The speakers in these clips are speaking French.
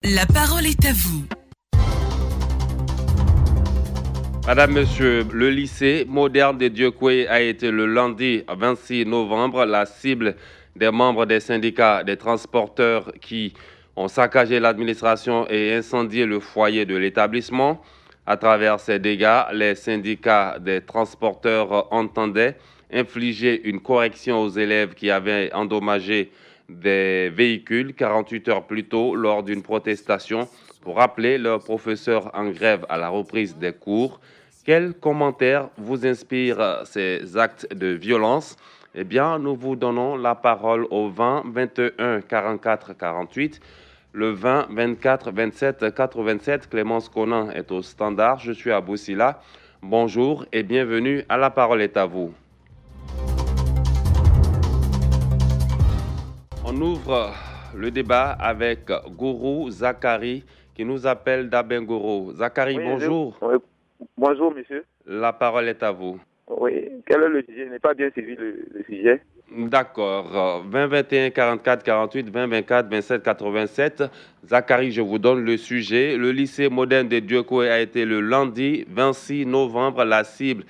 La parole est à vous. Madame, Monsieur, le lycée moderne de Dieucoué a été le lundi 26 novembre la cible des membres des syndicats des transporteurs qui ont saccagé l'administration et incendié le foyer de l'établissement. À travers ces dégâts, les syndicats des transporteurs entendaient infliger une correction aux élèves qui avaient endommagé des véhicules 48 heures plus tôt lors d'une protestation pour appeler leurs professeurs en grève à la reprise des cours. Quels commentaires vous inspirent ces actes de violence? Eh bien, nous vous donnons la parole au 20 21 44 48. Le 20 24 27 87. Clémence Conan est au standard. Je suis à Boussila. Bonjour et bienvenue à La Parole est à vous. On ouvre le débat avec Gourou Zakari qui nous appelle d'Abengoro. Zakari, Oui, bonjour. Oui. Bonjour, monsieur. La parole est à vous. Oui, quel est le sujet? Je n'ai pas bien suivi le sujet. D'accord. 20 21 44 48, 20 24 27 87. Zakari, je vous donne le sujet. Le lycée moderne de Dieucoué a été le lundi 26 novembre la cible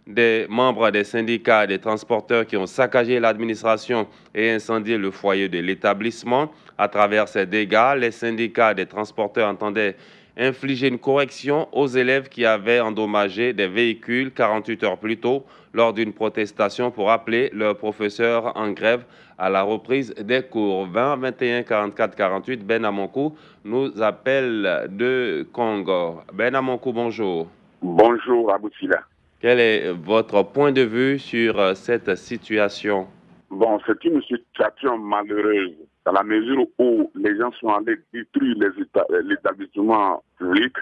des membres des syndicats des transporteurs qui ont saccagé l'administration et incendié le foyer de l'établissement. À travers ces dégâts, les syndicats des transporteurs entendaient infliger une correction aux élèves qui avaient endommagé des véhicules 48 heures plus tôt lors d'une protestation pour appeler leurs professeurs en grève à la reprise des cours. 20 21 44 48, Ben Amonkou nous appelle de Congo. Ben Amonkou, bonjour. Bonjour, Aboutila. Quel est votre point de vue sur cette situation? Bon, c'est une situation malheureuse dans la mesure où les gens sont allés détruire l'établissement public.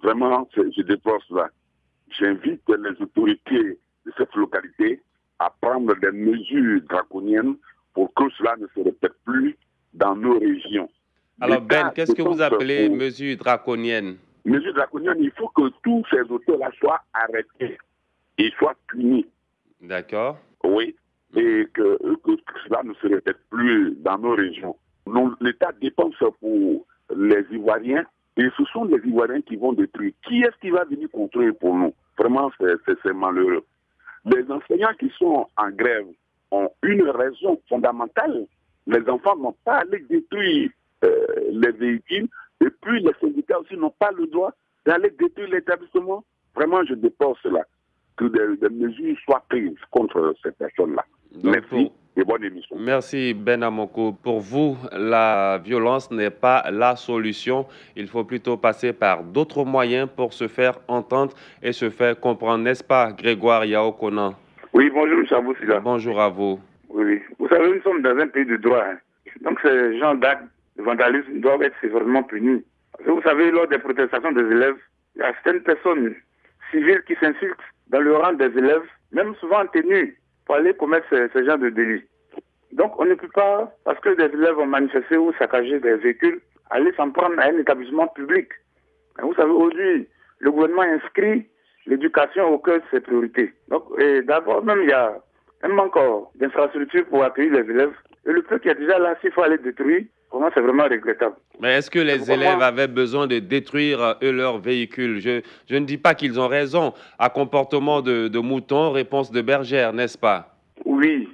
Vraiment, je déplore cela. J'invite les autorités de cette localité à prendre des mesures draconiennes pour que cela ne se répète plus dans nos régions. Alors Ben, qu'est-ce que vous appelez mesures draconiennes? Mesures draconiennes, il faut que tous ces auteurs-là soient arrêtés et soient punis. D'accord. Oui, et que cela ne se répète plus dans nos régions. L'État dépense pour les Ivoiriens et ce sont les Ivoiriens qui vont détruire. Qui est-ce qui va venir contrôler pour nous? Vraiment, c'est malheureux. Les enseignants qui sont en grève ont une raison fondamentale. Les enfants n'ont pas à aller détruire les véhicules et puis les syndicats aussi n'ont pas le droit d'aller détruire l'établissement. Vraiment, je déplore cela. Que des mesures soient prises contre ces personnes-là. Merci et bonne émission. Merci Ben Amoko. Pour vous, la violence n'est pas la solution. Il faut plutôt passer par d'autres moyens pour se faire entendre et se faire comprendre, n'est-ce pas, Grégoire Yao-Konan? Oui, bonjour, M. Aboussila. Bonjour à vous. Oui, vous savez, nous sommes dans un pays de droit. Donc, ces gens d'actes de vandalisme doivent être sévèrement punis. Vous savez, lors des protestations des élèves, il y a certaines personnes civiles qui s'insultent dans le rang des élèves, même souvent en tenue, pour aller commettre ce genre de délit. Donc on ne peut pas, parce que des élèves ont manifesté ou saccagé des véhicules, aller s'en prendre à un établissement public. Et vous savez, aujourd'hui, le gouvernement inscrit l'éducation au cœur de ses priorités. Donc d'abord, même il y a un manque d'infrastructures pour accueillir les élèves. Et le peu qui est déjà là, s'il faut aller détruire, pour moi, c'est vraiment regrettable. Mais est-ce que les élèves avaient besoin de détruire leurs véhicules? Je ne dis pas qu'ils ont raison. À comportement de mouton, réponse de bergère, n'est-ce pas? Oui,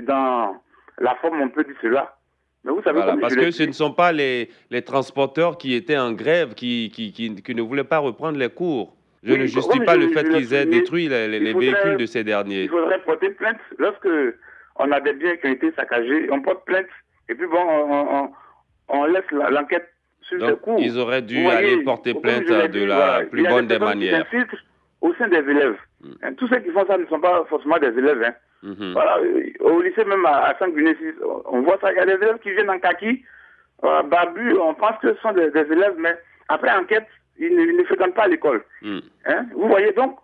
dans la forme, on peut dire cela. Mais vous savez, voilà, parce que ce ne sont pas les transporteurs qui étaient en grève, qui ne voulaient pas reprendre les cours. Je ne justifie pas le fait qu'ils aient détruit les véhicules de ces derniers. Il faudrait porter plainte. Lorsque on a des biens qui ont été saccagés, on porte plainte. Et puis bon, on laisse l'enquête sur ce cours. Ils auraient dû aller porter plainte de la plus bonne des manières. Il y a des personnes qui s'infiltrent au sein des élèves. Tous ceux qui font ça ne sont pas forcément des élèves. Voilà, au lycée, même à Saint-Guinécis, on voit ça. Il y a des élèves qui viennent en kaki, babus, on pense que ce sont des élèves, mais après enquête, ils ne fréquentent pas l'école. Vous voyez, donc,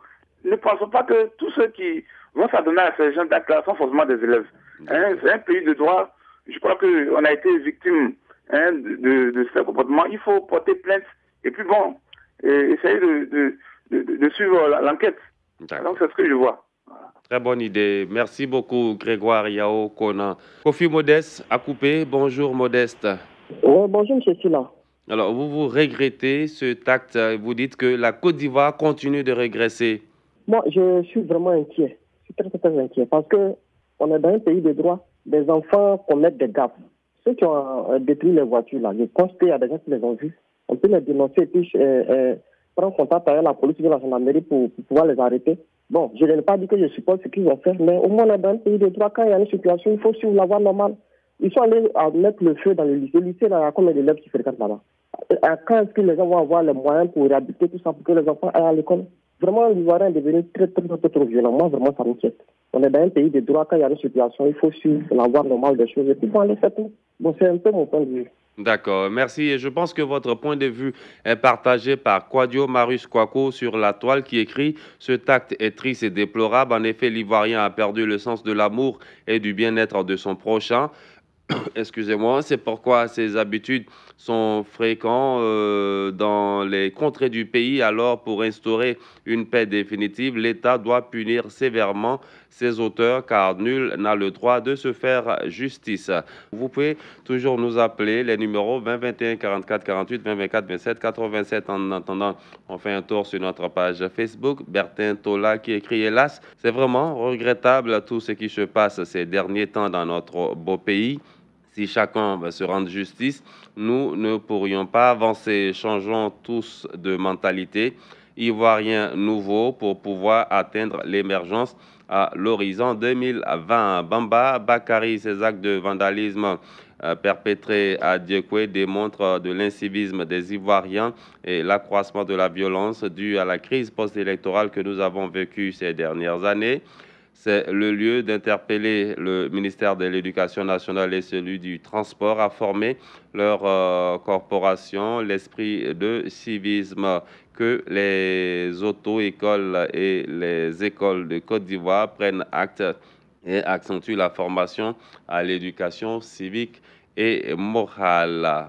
ne pensons pas que tous ceux qui vont s'adonner à ces gens d'actes-là sont forcément des élèves. C'est un pays de droit. Je crois qu'on a été victime de ce comportement. Il faut porter plainte et puis bon, essayer de suivre l'enquête. Donc c'est ce que je vois. Voilà. Très bonne idée. Merci beaucoup, Grégoire Yao-Konan. Kofi Modeste à couper. Bonjour, Modeste. Bonjour, M. Silla. Alors, vous regrettez cet acte, vous dites que la Côte d'Ivoire continue de régresser. Moi, je suis vraiment inquiet. Je suis très, très inquiet parce qu'on est dans un pays de droit. Des enfants commettent des gaffes. Ceux qui ont détruit les voitures, là, je pense qu'il y a des gens qui les ont vus. On peut les dénoncer et puis prendre contact avec la police de la gendarmerie pour pouvoir les arrêter. Bon, je n'ai pas dit que je suppose ce qu'ils vont faire, mais au moins on est dans un pays de droit. Quand il y a une situation, il faut suivre la voie normale. Ils sont allés mettre le feu dans le lycée. Le lycée, il y a combien d'élèves qui fréquentent là-bas? Quand est-ce que les gens vont avoir les moyens pour réhabiliter tout ça pour que les enfants aillent à l'école? Vraiment, l'Ivoirien est devenu très, très, très, trop violent. Moi, vraiment, ça m'inquiète. On est dans un pays de droit. Quand il y a une situation, il faut suivre la voie normale des choses. Et puis, bon, c'est tout. Bon, c'est un peu mon point de vue. D'accord, merci. Et je pense que votre point de vue est partagé par Kwadio Marius Kwako sur la toile qui écrit « Cet acte est triste et déplorable. En effet, l'Ivoirien a perdu le sens de l'amour et du bien-être de son prochain. » Excusez-moi, c'est pourquoi ces habitudes sont fréquentes dans les contrées du pays. Alors, pour instaurer une paix définitive, l'État doit punir sévèrement ses auteurs car nul n'a le droit de se faire justice. Vous pouvez toujours nous appeler les numéros 20 21 44 48 20 24 27 87. En attendant, on fait un tour sur notre page Facebook. Bertin Tola qui écrit « Hélas, c'est vraiment regrettable tout ce qui se passe ces derniers temps dans notre beau pays. Si chacun va se rendre justice, nous ne pourrions pas avancer. Changeons tous de mentalité. Ivoirien nouveau pour pouvoir atteindre l'émergence à l'horizon 2020. Bamba Bakari, ces actes de vandalisme perpétrés à Dieukwé démontrent de l'incivisme des Ivoiriens et l'accroissement de la violence due à la crise post-électorale que nous avons vécue ces dernières années. C'est le lieu d'interpeller le ministère de l'Éducation nationale et celui du Transport à former leur corporation, l'esprit de civisme, que les auto-écoles et les écoles de Côte d'Ivoire prennent acte et accentuent la formation à l'éducation civique et morale.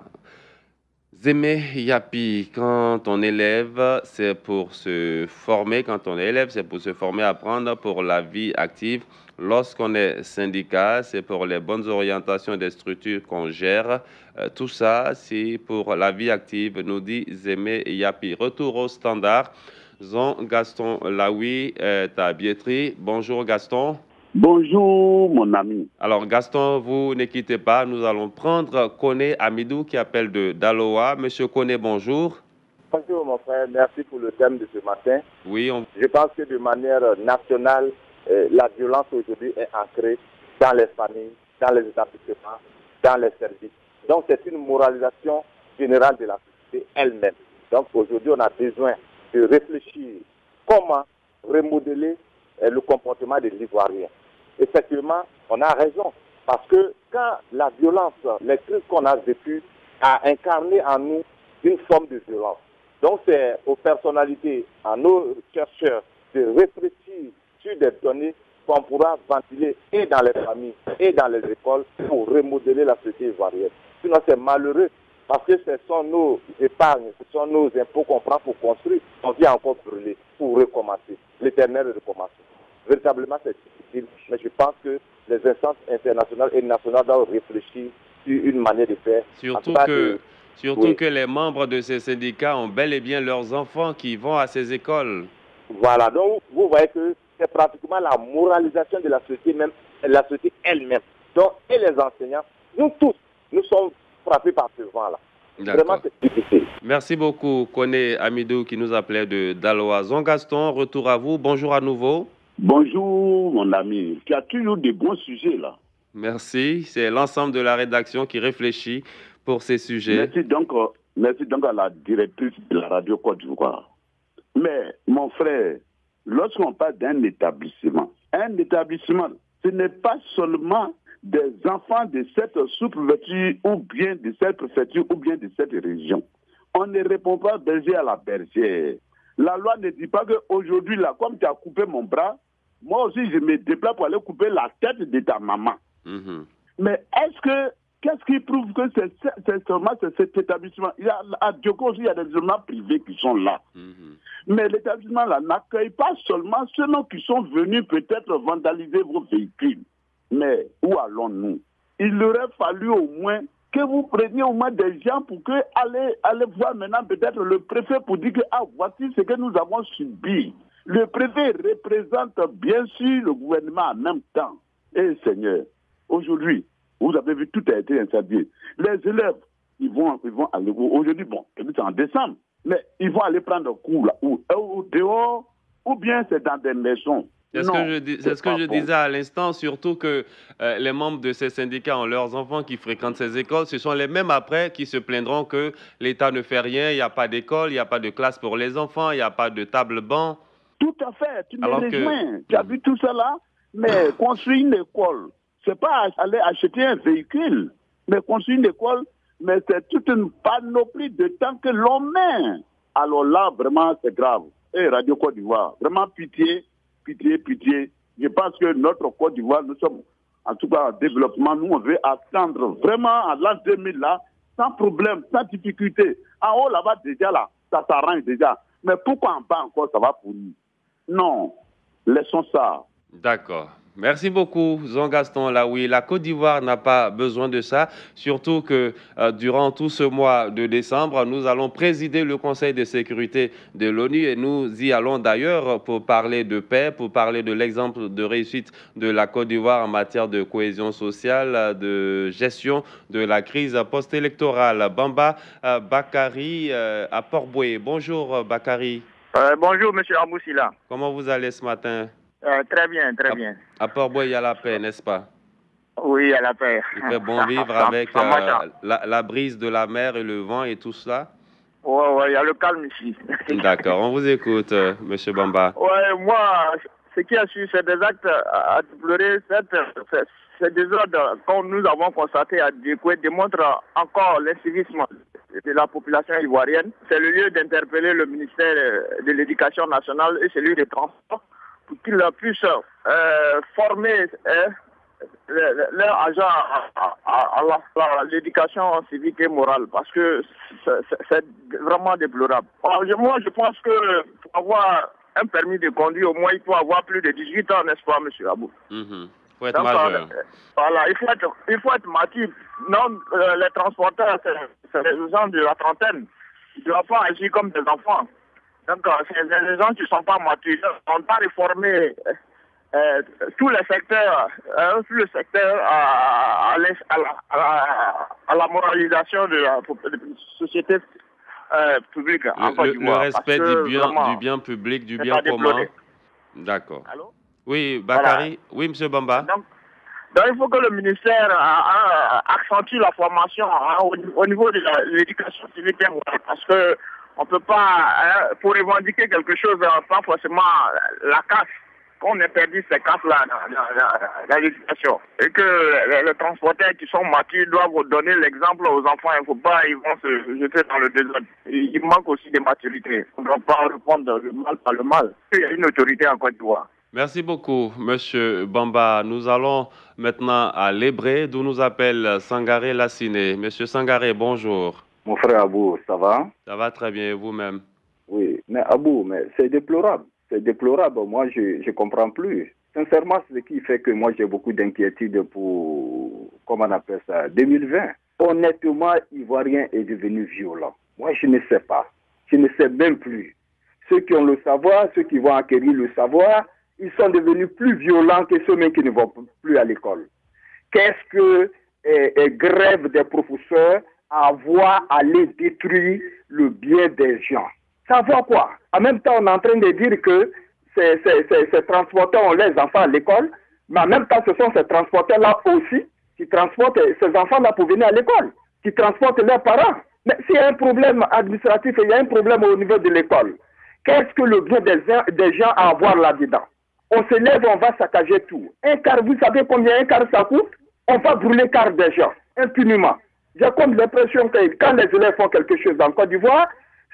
Zémé Yapi, quand on élève, c'est pour se former. Quand on est élève, c'est pour se former, apprendre pour la vie active. Lorsqu'on est syndicat, c'est pour les bonnes orientations des structures qu'on gère. Tout ça, c'est pour la vie active, nous dit Zémé Yapi. Retour au standard. Jean Gaston Laoui est à Biétry. Bonjour Gaston. Bonjour, mon ami. Alors, Gaston, vous ne quittez pas. Nous allons prendre Koné Amidou qui appelle de Daloa. Monsieur Koné, bonjour. Bonjour, mon frère. Merci pour le thème de ce matin. Oui, Je pense que de manière nationale, la violence aujourd'hui est ancrée dans les familles, dans les établissements, dans les services. Donc, c'est une moralisation générale de la société elle-même. Donc, aujourd'hui, on a besoin de réfléchir comment remodeler le comportement des Ivoiriens. Effectivement, on a raison, parce que quand la violence, les crises qu'on a vécues, a incarné en nous une forme de violence. Donc c'est aux personnalités, à nos chercheurs, de réfléchir sur des données qu'on pourra ventiler et dans les familles et dans les écoles pour remodeler la société ivoirienne. Sinon c'est malheureux, parce que ce sont nos épargnes, ce sont nos impôts qu'on prend pour construire, on vient encore brûler pour recommencer, l'éternel recommencement. Véritablement, c'est difficile, mais je pense que les instances internationales et nationales doivent réfléchir sur une manière de faire. Surtout que les membres de ces syndicats ont bel et bien leurs enfants qui vont à ces écoles. Voilà, donc vous voyez que c'est pratiquement la moralisation de la société même, la société elle-même. Donc, et les enseignants, nous tous, nous sommes frappés par ce vent-là. Vraiment, c'est difficile. Merci beaucoup, Koné Amidou, qui nous appelait de Daloa. Jean Gaston, retour à vous. Bonjour à nouveau. Bonjour, mon ami. Tu as toujours de bons sujets, là. Merci. C'est l'ensemble de la rédaction qui réfléchit pour ces sujets. Merci donc à la directrice de la radio Côte d'Ivoire. Mais, mon frère, lorsqu'on parle d'un établissement, ce n'est pas seulement des enfants de cette sous-préfecture ou bien de cette préfecture ou bien de cette région. On ne répond pas berger à la bergère. La loi ne dit pas qu'aujourd'hui, là, comme tu as coupé mon bras, moi aussi, je me déplace pour aller couper la tête de ta maman. Mais qu'est-ce qui prouve que c'est seulement cet établissement? À Dioko aussi, il y a des établissements privés qui sont là. Mais l'établissement là n'accueille pas seulement ceux qui sont venus peut-être vandaliser vos véhicules. Mais où allons-nous? Il aurait fallu au moins que vous preniez au moins des gens pour que aller voir maintenant peut-être le préfet pour dire que voici ce que nous avons subi. Le préfet représente bien sûr le gouvernement en même temps. Et Seigneur, aujourd'hui, vous avez vu, tout a été incendié. Les élèves, ils vont aller, aujourd'hui, bon, c'est en décembre, mais ils vont aller prendre cours là, ou dehors, ou bien c'est dans des maisons. C'est ce que je disais à l'instant, surtout que les membres de ces syndicats ont leurs enfants qui fréquentent ces écoles. Ce sont les mêmes après qui se plaindront que l'État ne fait rien, il n'y a pas d'école, il n'y a pas de classe pour les enfants, il n'y a pas de table-banc. Tout à fait, tu me rejoins. Tu as vu tout cela, mais construire une école, c'est pas aller acheter un véhicule, mais construire une école, mais c'est toute une panoplie de temps que l'on met. Alors là, vraiment, c'est grave. Et Radio Côte d'Ivoire, vraiment pitié. Pitié. Je pense que notre Côte d'Ivoire, nous sommes en tout cas en développement. Nous, on veut attendre vraiment à l'an 2000 là, sans problème, sans difficulté. En haut là-bas déjà là, ça s'arrange déjà. Mais pourquoi en bas encore ça va pourrir? Non, laissons ça. D'accord. Merci beaucoup, Jean Gaston. Là, oui, la Côte d'Ivoire n'a pas besoin de ça, surtout que durant tout ce mois de décembre, nous allons présider le Conseil de sécurité de l'ONU et nous y allons d'ailleurs pour parler de paix, pour parler de l'exemple de réussite de la Côte d'Ivoire en matière de cohésion sociale, de gestion de la crise post-électorale. Bamba Bakari à Port-Boué. Bonjour, Bakari. Bonjour, M. Amoussila. Comment vous allez ce matin? Très bien, très bien. À Port-Boué, il y a la paix, n'est-ce pas? Oui, il y a la paix. Il fait bon vivre avec la brise de la mer et le vent et tout cela? Oui, il y a le calme ici. D'accord, on vous écoute, M. Bamba. Oui, moi, ce qui a su, c'est des actes à déplorer. Ces désordres que nous avons constatés à Djekoué démontrent encore l'incivisme de la population ivoirienne. C'est le lieu d'interpeller le ministère de l'Éducation nationale et celui des Transports pour qu'ils puissent former leurs agents à l'éducation civique et morale, parce que c'est vraiment déplorable. Alors, moi, je pense que pour avoir un permis de conduire, au moins, il faut avoir plus de 18 ans, n'est-ce pas, M. Abou? Il faut être majeur. Voilà, il faut être mature. Non, les transporteurs, c'est les gens de la trentaine. Ils ne doivent pas agir comme des enfants. Donc, c'est les gens qui ne sont pas matures. On doit réformer tous les secteurs, à la moralisation de la société publique. Le respect du bien public, du bien commun. D'accord. Allô? Oui, Bakari. Voilà. Oui, M. Bamba. Donc, il faut que le ministère accentue la formation au niveau de l'éducation civique, parce que on ne peut pas, pour revendiquer quelque chose, pas forcément la casse, qu'on ait perdu ces casses-là dans l'éducation. Et que les transporteurs qui sont matures doivent donner l'exemple aux enfants. Il ne faut pas, ils vont se jeter dans le désordre. Il manque aussi de maturité. On ne doit pas répondre le mal par le mal. Il y a une autorité en Côte d'Ivoire. Merci beaucoup, M. Bamba. Nous allons maintenant à Lébré, d'où nous appelle Sangaré Lassiné. M. Sangaré, bonjour. Mon frère Abou, ça va? Ça va très bien, et vous-même? Oui, mais Abou, c'est déplorable. C'est déplorable. Moi, je ne comprends plus. Sincèrement, c'est ce qui fait que moi, j'ai beaucoup d'inquiétude pour, comment on appelle ça, 2020. Honnêtement, Ivoirien est devenu violent. Moi, je ne sais pas. Je ne sais même plus. Ceux qui ont le savoir, ceux qui vont acquérir le savoir, ils sont devenus plus violents que ceux même qui ne vont plus à l'école. Qu'est-ce que grève des professeurs à voir aller détruire le bien des gens? Ça vaut quoi? En même temps, on est en train de dire que ces transporteurs ont les enfants à l'école, mais en même temps, ce sont ces transporteurs-là aussi qui transportent ces enfants-là pour venir à l'école, qui transportent leurs parents. Mais s'il y a un problème administratif et il y a un problème au niveau de l'école, qu'est-ce que le bien des gens à avoir là-dedans? On se lève, on va saccager tout. Un car, vous savez combien un car ça coûte? On va brûler car des gens, impunément. J'ai comme l'impression que quand les élèves font quelque chose en Côte d'Ivoire,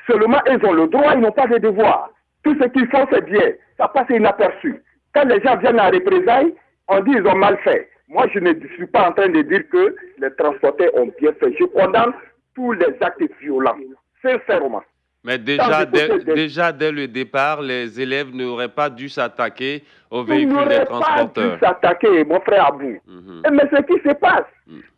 seulement ils ont le droit, ils n'ont pas de devoir. Tout ce qu'ils font, c'est bien. Ça passe inaperçu. Quand les gens viennent à représailles, on dit qu'ils ont mal fait. Moi, je ne suis pas en train de dire que les transporteurs ont bien fait. Je condamne tous les actes violents, sincèrement. Mais déjà dès le départ, les élèves n'auraient pas dû s'attaquer aux véhicules des transporteurs. Ils n'auraient pas dû s'attaquer, mon frère Abou. Mais ce qui se passe,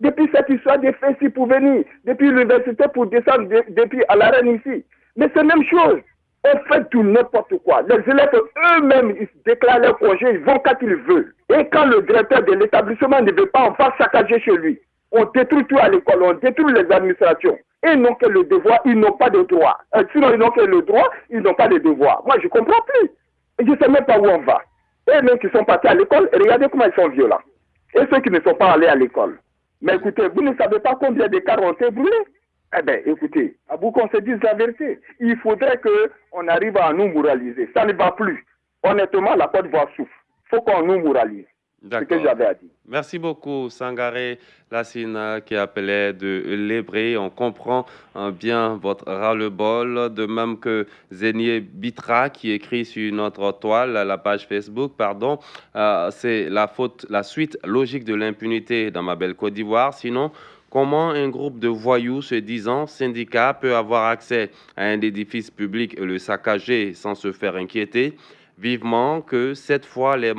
depuis cette histoire de fesses pour venir, depuis l'université pour descendre, depuis à l'arène ici, mais c'est la même chose. On fait tout n'importe quoi. Les élèves eux-mêmes, ils déclarent leur projet, ils vont quand ils veulent. Et quand le directeur de l'établissement ne veut pas, on va saccager chez lui. On détruit tout à l'école, on détruit les administrations. Et ils n'ont que le devoir, ils n'ont pas de droit. Sinon, ils n'ont que le droit, ils n'ont pas de devoir. Moi, je ne comprends plus. Je ne sais même pas où on va. Et même qui sont partis à l'école, regardez comment ils sont violents. Et ceux qui ne sont pas allés à l'école. Mais écoutez, vous ne savez pas combien de cars ont été brûlés. Eh bien, écoutez, à bout qu'on se dise la vérité, il faudrait qu'on arrive à nous moraliser. Ça ne va plus. Honnêtement, la Côte d'Ivoire souffre. Il faut qu'on nous moralise. C'est ce que j'avais à dire. Merci beaucoup, Sangaré Lassina, qui appelait de l'Hébré. On comprend bien votre ras-le-bol, de même que Zénier Bitra, qui écrit sur notre toile, la page Facebook, pardon. C'est la suite logique de l'impunité dans ma belle Côte d'Ivoire. Sinon, comment un groupe de voyous se disant syndicat peut avoir accès à un édifice public et le saccager sans se faire inquiéter? Vivement que cette fois les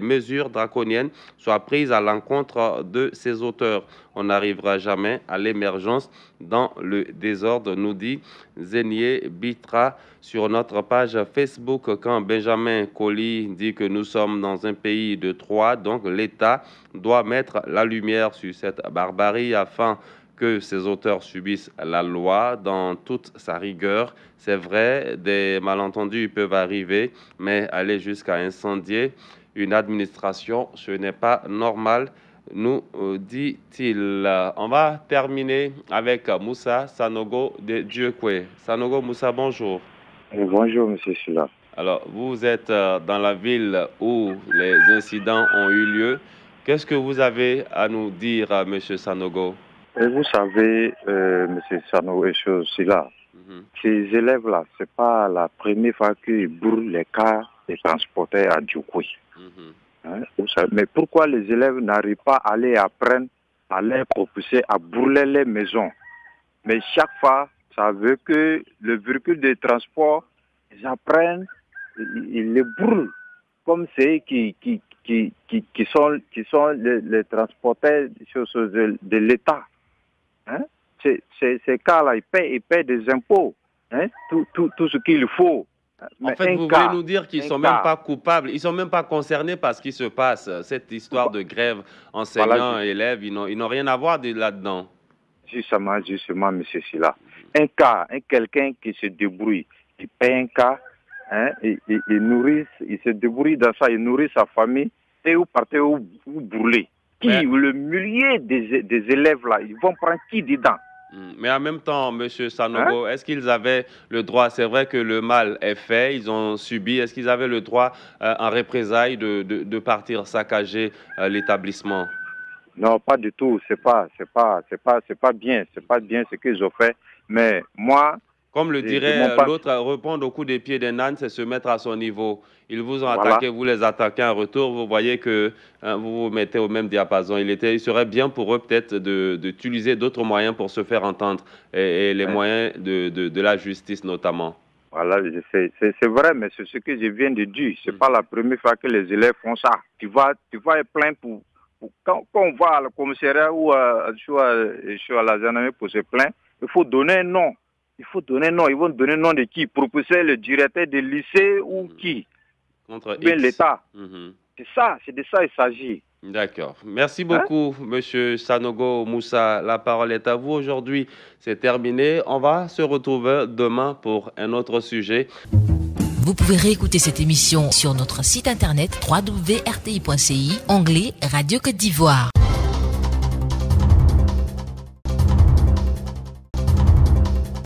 mesures draconiennes soient prises à l'encontre de ces auteurs. On n'arrivera jamais à l'émergence dans le désordre, nous dit Zénier Bitra sur notre page Facebook. Quand Benjamin Colli dit que nous sommes dans un pays de droit, donc l'État doit mettre la lumière sur cette barbarie afin que ces auteurs subissent la loi dans toute sa rigueur. C'est vrai, des malentendus peuvent arriver, mais aller jusqu'à incendier une administration, ce n'est pas normal, nous dit-il. On va terminer avec Moussa Sanogo de Dieukwé. Sanogo Moussa, bonjour. Bonjour, monsieur Sula. Alors, vous êtes dans la ville où les incidents ont eu lieu. Qu'est-ce que vous avez à nous dire, monsieur Sanogo? Et vous savez, M. Sanogo et Sula, ces élèves-là, ce n'est pas la première fois qu'ils brûlent les cars des transporteurs à Dieukwé. Mais pourquoi les élèves n'arrivent pas à aller apprendre, à les propulser, à brûler les maisons? Mais chaque fois, ça veut que le véhicule de transport, ils apprennent, ils les brûlent, comme c'est qui sont les transporteurs de l'État. Ces cas-là, ils paient des impôts, tout ce qu'il faut. En fait, vous voulez nous dire qu'ils ne sont même pas coupables, ils ne sont même pas concernés par ce qui se passe, cette histoire de grève enseignants-élèves, ils n'ont rien à voir là-dedans. Justement, M. Silla. Quelqu'un qui se débrouille, il paie un cas, il se débrouille dans ça, il nourrit sa famille, et vous partez vous brûlez. Le millier des élèves là, ils vont prendre qui dedans? Mais en même temps, M. Sanogo, est-ce qu'ils avaient le droit, c'est vrai que le mal est fait, ils ont subi, est-ce qu'ils avaient le droit en représailles de partir saccager l'établissement? Non, pas du tout, c'est pas bien ce qu'ils ont fait, mais moi... Comme le dirait l'autre, répondre au coup des pieds d'un âne, c'est se mettre à son niveau. Ils vous ont attaqué, vous les attaquez en retour, vous voyez que vous vous mettez au même diapason. Il serait bien pour eux peut-être d'utiliser d'autres moyens pour se faire entendre, et les moyens de la justice notamment. Voilà, c'est vrai, mais c'est ce que je viens de dire. Ce n'est pas la première fois que les élèves font ça. Tu vas être plein quand on va à la commissariat ou à la gendarmerie pour se plaindre, il faut donner un nom. Ils vont donner un nom de qui? Professeur, le directeur de lycée ou qui? Contre l'État. C'est de ça il s'agit. D'accord. Merci beaucoup, Monsieur Sanogo Moussa. La parole est à vous aujourd'hui. C'est terminé. On va se retrouver demain pour un autre sujet. Vous pouvez réécouter cette émission sur notre site internet www.rti.ci, onglet Radio Côte d'Ivoire.